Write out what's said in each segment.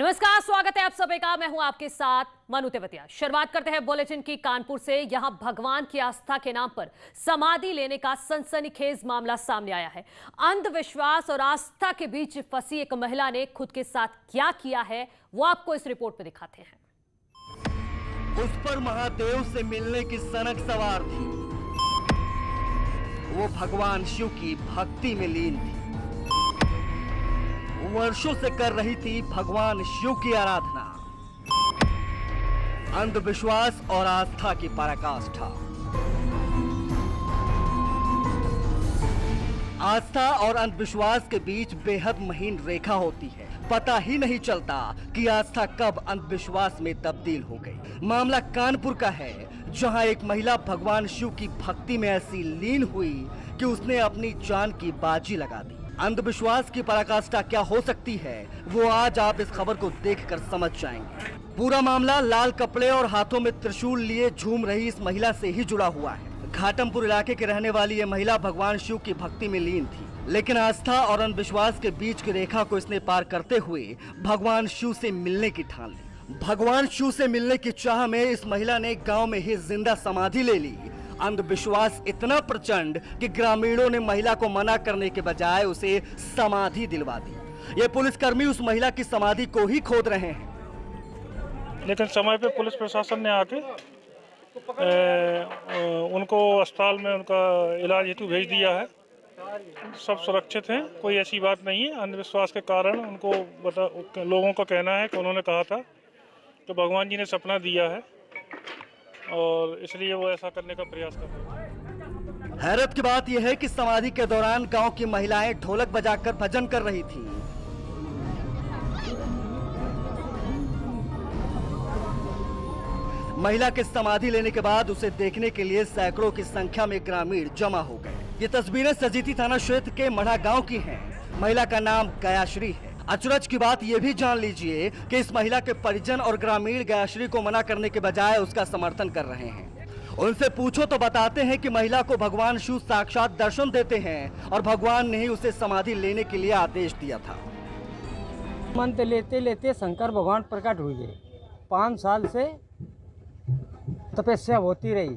नमस्कार, स्वागत है आप सभी का। मैं हूं आपके साथ मनु तेवतिया। शुरुआत करते हैं बुलेटिन की कानपुर से। यहां भगवान की आस्था के नाम पर समाधि लेने का सनसनीखेज मामला सामने आया है। अंधविश्वास और आस्था के बीच फंसी एक महिला ने खुद के साथ क्या किया है वो आपको इस रिपोर्ट में दिखाते हैं। उस पर महादेव से मिलने की सनक सवार थी। वो भगवान शिव की भक्ति में लीन थी। वर्षों से कर रही थी भगवान शिव की आराधना। अंधविश्वास और आस्था की पराकाष्ठा। आस्था और अंधविश्वास के बीच बेहद महीन रेखा होती है। पता ही नहीं चलता कि आस्था कब अंधविश्वास में तब्दील हो गई। मामला कानपुर का है, जहां एक महिला भगवान शिव की भक्ति में ऐसी लीन हुई कि उसने अपनी जान की बाजी लगा दी। अंधविश्वास की पराकाष्ठा क्या हो सकती है, वो आज आप इस खबर को देखकर समझ जाएंगे। पूरा मामला लाल कपड़े और हाथों में त्रिशूल लिए झूम रही इस महिला से ही जुड़ा हुआ है। घाटमपुर इलाके के रहने वाली ये महिला भगवान शिव की भक्ति में लीन थी, लेकिन आस्था और अंधविश्वास के बीच की रेखा को इसने पार करते हुए भगवान शिव से मिलने की ठान ली। भगवान शिव से मिलने की चाह में इस महिला ने गाँव में ही जिंदा समाधि ले ली। अंधविश्वास इतना प्रचंड कि ग्रामीणों ने महिला को मना करने के बजाय उसे समाधि दिलवा दी। ये पुलिसकर्मी उस महिला की समाधि को ही खोद रहे हैं, लेकिन समय पे पुलिस प्रशासन ने आके उनको अस्पताल में उनका इलाज हेतु भेज दिया है। सब सुरक्षित हैं, कोई ऐसी बात नहीं है। अंधविश्वास के कारण उनको लोगों का कहना है कि उन्होंने कहा था कि भगवान जी ने सपना दिया है और इसलिए वो ऐसा करने का प्रयास कर रहे हैं। हैरत की बात यह है कि समाधि के दौरान गांव की महिलाएं ढोलक बजाकर भजन कर रही थीं। महिला के समाधि लेने के बाद उसे देखने के लिए सैकड़ों की संख्या में ग्रामीण जमा हो गए। ये तस्वीरें सजीती थाना क्षेत्र के मढ़ा गांव की हैं। महिला का नाम गयाश्री है। अचरज की बात यह भी जान लीजिए कि इस महिला के परिजन और ग्रामीण गयाश्री को मना करने के बजाय उसका समर्थन कर रहे हैं। उनसे पूछो तो बताते हैं कि महिला को भगवान शिव साक्षात दर्शन देते हैं और भगवान ने ही उसे समाधि लेने के लिए आदेश दिया था। मंत्र लेते लेते शंकर भगवान प्रकट हुए। 5 साल से तपस्या होती रही।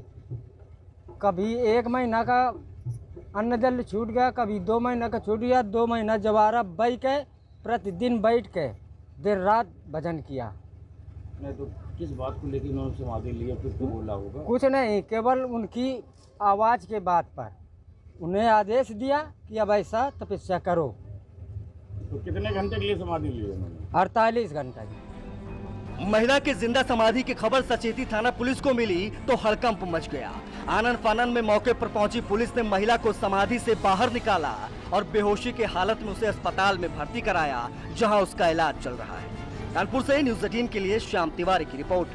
कभी 1 महीना का अन्न जल छूट गया, कभी 2 महीना का छूट गया। 2 महीना जवारा बैठ के प्रतिदिन बैठ के देर रात भजन किया। नहीं तो किस बात को लेकर उन्होंने समाधि लिया, कुछ तो बोला होगा? कुछ नहीं, केवल उनकी आवाज़ के बात पर उन्हें आदेश दिया कि अब ऐसा तपस्या करो। तो कितने घंटे के लिए समाधि ली उन्होंने? 48 घंटे। महिला के जिंदा समाधि की खबर सचेती थाना पुलिस को मिली तो हड़कंप मच गया। आनन फानन में मौके पर पहुंची पुलिस ने महिला को समाधि से बाहर निकाला और बेहोशी के हालत में उसे अस्पताल में भर्ती कराया, जहां उसका इलाज चल रहा है। कानपुर से न्यूज़ 18 के लिए श्याम तिवारी की रिपोर्ट।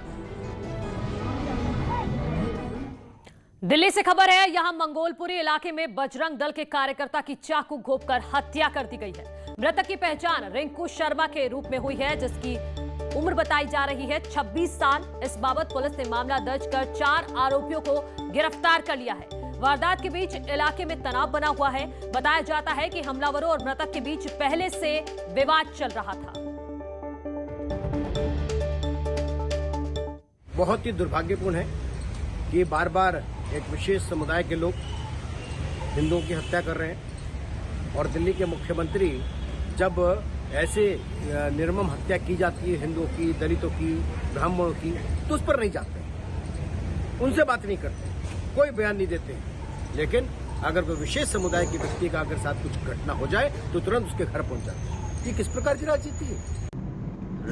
दिल्ली से खबर है, यहां मंगोलपुरी इलाके में बजरंग दल के कार्यकर्ता की चाकू घोंपकर हत्या कर दी गई है। मृतक की पहचान रिंकू शर्मा के रूप में हुई है, जिसकी उम्र बताई जा रही है 26 साल। इस बाबत पुलिस ने मामला दर्ज कर 4 आरोपियों को गिरफ्तार कर लिया है। वारदात के बीच इलाके में तनाव बना हुआ है। बताया जाता है कि हमलावरों और मृतक के बीच पहले से विवाद चल रहा था। बहुत ही दुर्भाग्यपूर्ण है कि बार बार एक विशेष समुदाय के लोग हिंदुओं की हत्या कर रहे हैं और दिल्ली के मुख्यमंत्री जब ऐसे निर्मम हत्या की जाती है हिंदुओं की, दलितों की, ब्राह्मणों की, तो उस पर नहीं जाते, उनसे बात नहीं करते, कोई बयान नहीं देते। लेकिन अगर कोई विशेष समुदाय के व्यक्ति का अगर साथ कुछ घटना हो जाए तो तुरंत उसके घर पहुंच जाते हैं। ये किस प्रकार की राजनीति है?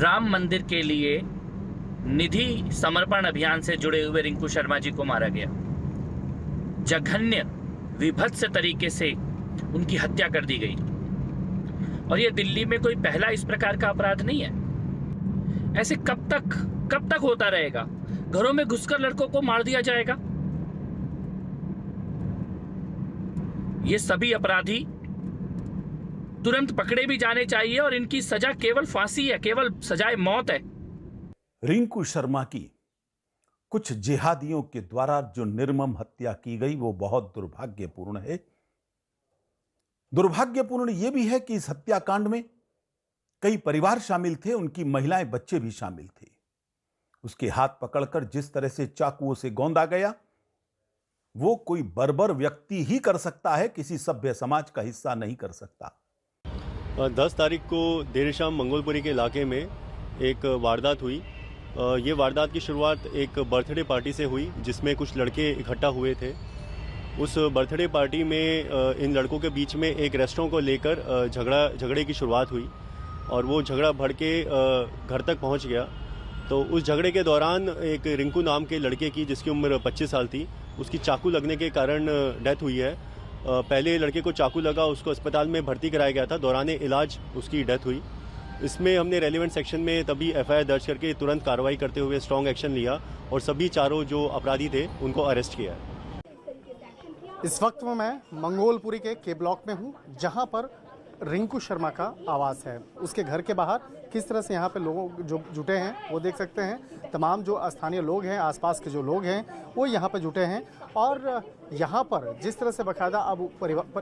राम मंदिर के लिए निधि समर्पण अभियान से जुड़े हुए रिंकू शर्मा जी को मारा गया। जघन्य विभत्स तरीके से उनकी हत्या कर दी गई और ये दिल्ली में कोई पहला इस प्रकार का अपराध नहीं है। ऐसे कब तक होता रहेगा? घरों में घुसकर लड़कों को मार दिया जाएगा। ये सभी अपराधी तुरंत पकड़े भी जाने चाहिए और इनकी सजा केवल फांसी है, केवल सजाए मौत है। रिंकू शर्मा की कुछ जिहादियों के द्वारा जो निर्मम हत्या की गई वो बहुत दुर्भाग्यपूर्ण है। दुर्भाग्यपूर्ण यह भी है कि इस हत्याकांड में कई परिवार शामिल थे, उनकी महिलाएं बच्चे भी शामिल थे। उसके हाथ पकड़कर जिस तरह से चाकुओं से गोंदा गया, वो कोई बर्बर व्यक्ति ही कर सकता है, किसी सभ्य समाज का हिस्सा नहीं कर सकता। 10 तारीख को देर शाम मंगोलपुरी के इलाके में एक वारदात हुई। ये वारदात की शुरुआत एक बर्थडे पार्टी से हुई, जिसमें कुछ लड़के इकट्ठा हुए थे। उस बर्थडे पार्टी में इन लड़कों के बीच में एक रेस्टोरेंट को लेकर झगड़े की शुरुआत हुई और वो झगड़ा बढ़ के घर तक पहुंच गया। तो उस झगड़े के दौरान एक रिंकू नाम के लड़के की, जिसकी उम्र 25 साल थी, उसकी चाकू लगने के कारण डेथ हुई है। पहले लड़के को चाकू लगा, उसको अस्पताल में भर्ती कराया गया था, दौरान इलाज उसकी डेथ हुई। इसमें हमने रेलिवेंट सेक्शन में तभी एफआईआर दर्ज करके तुरंत कार्रवाई करते हुए स्ट्रॉन्ग एक्शन लिया और सभी चारों जो अपराधी थे उनको अरेस्ट किया है। इस वक्त मैं मंगोलपुरी के के ब्लॉक में हूँ, जहाँ पर रिंकू शर्मा का आवास है। उसके घर के बाहर किस तरह से यहाँ पे लोग जो जुटे हैं वो देख सकते हैं। तमाम जो स्थानीय लोग हैं, आसपास के जो लोग हैं, वो यहाँ पे जुटे हैं और यहाँ पर जिस तरह से बाकायदा अब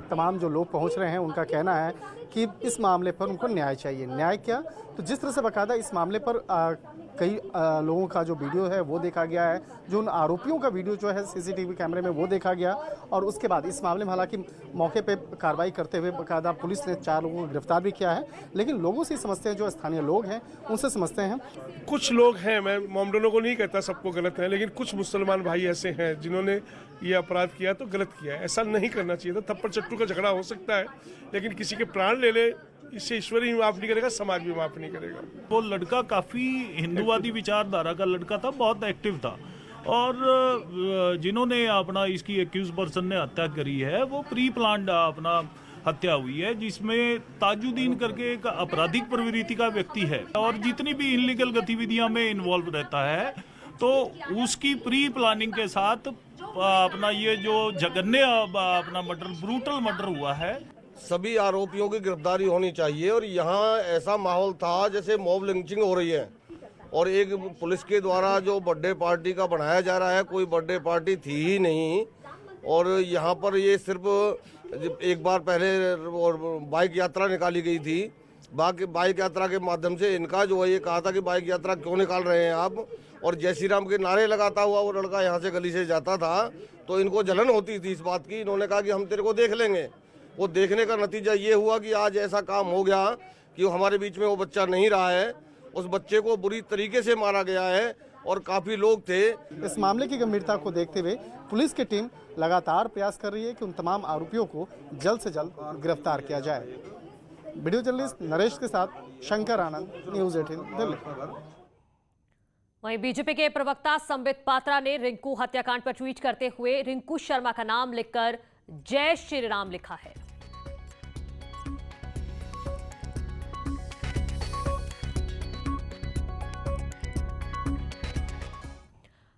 तमाम जो लोग पहुँच रहे हैं, उनका कहना है कि इस मामले पर उनको न्याय चाहिए। न्याय क्या? तो जिस तरह से बाकायदा इस मामले पर कई लोगों का जो वीडियो है वो देखा गया है, जो उन आरोपियों का वीडियो जो है सीसीटीवी कैमरे में वो देखा गया और उसके बाद इस मामले में हालांकि मौके पे कार्रवाई करते हुए बाकायदा पुलिस ने 4 लोगों को गिरफ्तार भी किया है। लेकिन लोगों से समझते हैं, जो स्थानीय लोग हैं उनसे समझते हैं। कुछ लोग हैं, मैं मोमडनों को नहीं कहता सबको गलत है, लेकिन कुछ मुसलमान भाई ऐसे हैं जिन्होंने ये अपराध किया तो गलत किया है। ऐसा नहीं करना चाहिए था। थप्पड़ चट्टू का झगड़ा हो सकता है, लेकिन किसी के प्राण ले ले, इससे ईश्वर ही माफ नहीं करेगा, समाज भी माफ नहीं करेगा। वो लड़का काफ़ी हिंदुवादी विचारधारा का लड़का था, बहुत एक्टिव था और जिन्होंने अपना इसकी एक्यूज पर्सन ने हत्या करी है वो प्री प्लान्ड अपना हत्या हुई है, जिसमें ताजुद्दीन करके एक आपराधिक प्रवृत्ति का व्यक्ति है और जितनी भी इनलीगल गतिविधियां में इन्वॉल्व रहता है, तो उसकी प्री प्लानिंग के साथ अपना ये जो जघन्य अपना ब्रूटल मर्डर हुआ है। सभी आरोपियों की गिरफ्तारी होनी चाहिए और यहाँ ऐसा माहौल था जैसे मॉब लिंचिंग हो रही है और एक पुलिस के द्वारा जो बर्थडे पार्टी का बनाया जा रहा है, कोई बर्थडे पार्टी थी ही नहीं। और यहाँ पर ये सिर्फ एक बार पहले बाइक यात्रा निकाली गई थी। बाइक यात्रा के माध्यम से इनका जो है ये कहा था कि बाइक यात्रा क्यों निकाल रहे हैं आप, और जय श्री राम के नारे लगाता हुआ वो लड़का यहाँ से गली से जाता था, तो इनको जलन होती थी इस बात की। इन्होंने कहा कि हम तेरे को देख लेंगे। वो देखने का नतीजा ये हुआ कि आज ऐसा काम हो गया कि हमारे बीच में वो बच्चा नहीं रहा है, उस बच्चे को बुरी तरीके से मारा गया है और काफ़ी लोग थे। इस मामले की गंभीरता को देखते हुए पुलिस की टीम लगातार प्रयास कर रही है कि उन तमाम आरोपियों को जल्द से जल्द गिरफ्तार किया जाए। वीडियो जर्नलिस्ट नरेश के साथ शंकर आनंद, न्यूज़ 18 दिल्ली। वहीं बीजेपी के प्रवक्ता संबित पात्रा ने रिंकू हत्याकांड पर ट्वीट करते हुए रिंकू शर्मा का नाम लिखकर जय श्री राम लिखा है।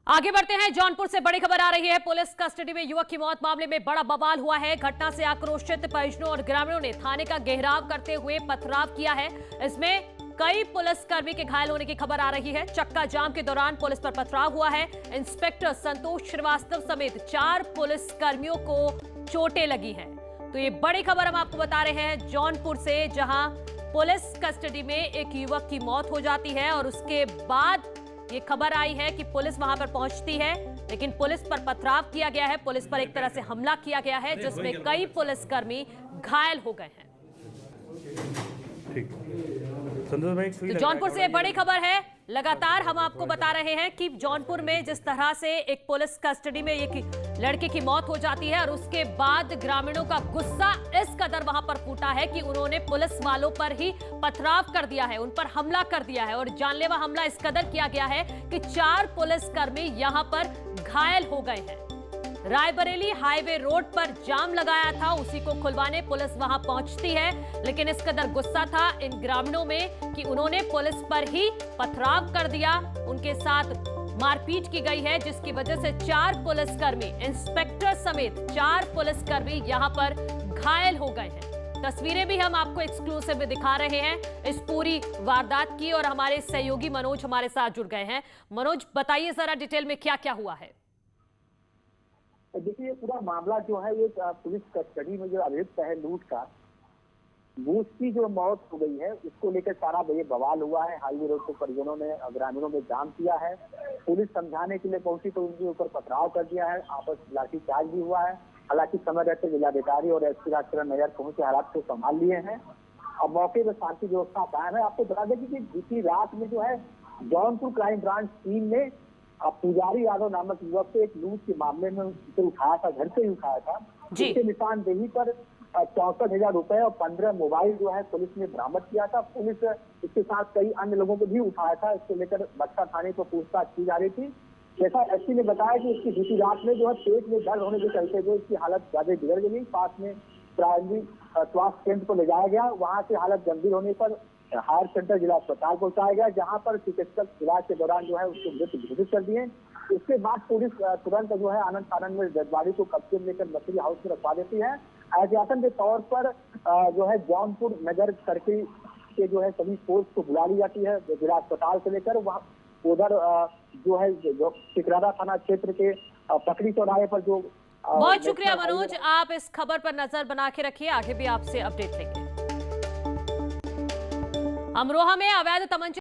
आगे बढ़ते हैं। जौनपुर से बड़ी खबर आ रही है। पुलिस कस्टडी में युवक की मौत मामले में बड़ा बवाल हुआ है। घटना से आक्रोशित परिजनों और ग्रामीणों ने थाने का घेराव करते हुए पथराव किया है। इसमें कई पुलिसकर्मी के घायल होने की खबर आ रही है। चक्का जाम के दौरान पुलिस पर पथराव हुआ है। इंस्पेक्टर संतोष श्रीवास्तव समेत 4 पुलिसकर्मियों को चोटें लगी हैं। तो ये बड़ी खबर हम आपको बता रहे हैं जौनपुर से, जहां पुलिस कस्टडी में एक युवक की मौत हो जाती है और उसके बाद ये खबर आई है कि पुलिस वहां पर पहुंचती है, लेकिन पुलिस पर पथराव किया गया है। पुलिस पर एक तरह से हमला किया गया है, जिसमें कई पुलिसकर्मी घायल हो गए हैं। तो जौनपुर से बड़ी खबर है। लगातार हम आपको बता रहे हैं कि जौनपुर में जिस तरह से एक पुलिस कस्टडी में एक लड़के की मौत हो जाती है और उसके बाद ग्रामीणों का गुस्सा इस कदर वहां पर फूटा है कि उन्होंने पुलिस वालों पर ही पथराव कर दिया है, उन पर हमला कर दिया है और जानलेवा हमला इस कदर किया गया है कि 4 पुलिसकर्मी यहां पर घायल हो गए हैं। रायबरेली हाईवे रोड पर जाम लगाया था, उसी को खुलवाने पुलिस वहां पहुंचती है, लेकिन इस कदर गुस्सा था इन ग्रामीणों में कि उन्होंने पुलिस पर ही पथराव कर दिया, उनके साथ मारपीट की गई है, जिसकी वजह से 4 पुलिसकर्मी, इंस्पेक्टर समेत 4 पुलिसकर्मी यहां पर घायल हो गए हैं। तस्वीरें भी हम आपको एक्सक्लूसिव में दिखा रहे हैं इस पूरी वारदात की और हमारे सहयोगी मनोज हमारे साथ जुड़ गए हैं। मनोज, बताइए जरा डिटेल में क्या क्या हुआ है। देखिए, ये पूरा मामला जो है ये पुलिस कस्टडी में जो अभियुक्त है लूट का, बूथ की जो मौत हो गई है उसको लेकर सारा ये बवाल हुआ है। हाईवे रोड को परिजनों ने ग्रामीणों में जाम किया है। पुलिस समझाने के लिए पहुंची तो उनके ऊपर पथराव कर दिया है, आपस लाठीचार्ज भी हुआ है। हालांकि समय रहते जिलाधिकारी और एसपी राजकिरण नैयर पहुंचे हालात को संभाल लिए हैं। अब मौके पर शांति व्यवस्था कायम है। आपको बता दें कि बीती रात में जो है जौनपुर क्राइम ब्रांच टीम ने पुजारी यादव नामक युवक से एक लूट के मामले में उसे उठाया था, घर से ही उठाया था। उसके निशानदेही पर 64,000 रुपए और 15 मोबाइल जो है पुलिस ने बरामद किया था। पुलिस इसके साथ कई अन्य लोगों को भी उठाया था। इसको लेकर बक्सर थाने पर पूछताछ की जा रही थी। जैसा एसपी ने बताया कि इसकी बीती रात में जो है पेट में दर्द होने के चलते जो इसकी हालत ज्यादा बिगड़ गई। पास में प्राइमरी स्वास्थ्य केंद्र को ले जाया गया। वहां से हालत गंभीर होने पर हायर सेंटर जिला अस्पताल पहुंचाया गया, जहां पर चिकित्सक इलाज के दौरान जो है उसको मृत घोषित कर दिए। उसके बाद पुलिस तुरंत जो है आनंद फानंद में डेड बॉडी को कब्जे में लेकर मछली हाउस में रखवा देती है। एहतियातन के तौर पर जो है जौनपुर नगर सर्किल के जो है सभी फोर्स को बुला ली जाती है जिला अस्पताल से लेकर। वहाँ उधर जो है टिकरारा थाना क्षेत्र के पकड़ी चौराहे पर जो बहुत शुक्रिया मनोज, आप इस खबर पर नजर बना के रखिए, आगे भी आपसे अपडेट लेंगे। अमरोहा में अवैध तमंचे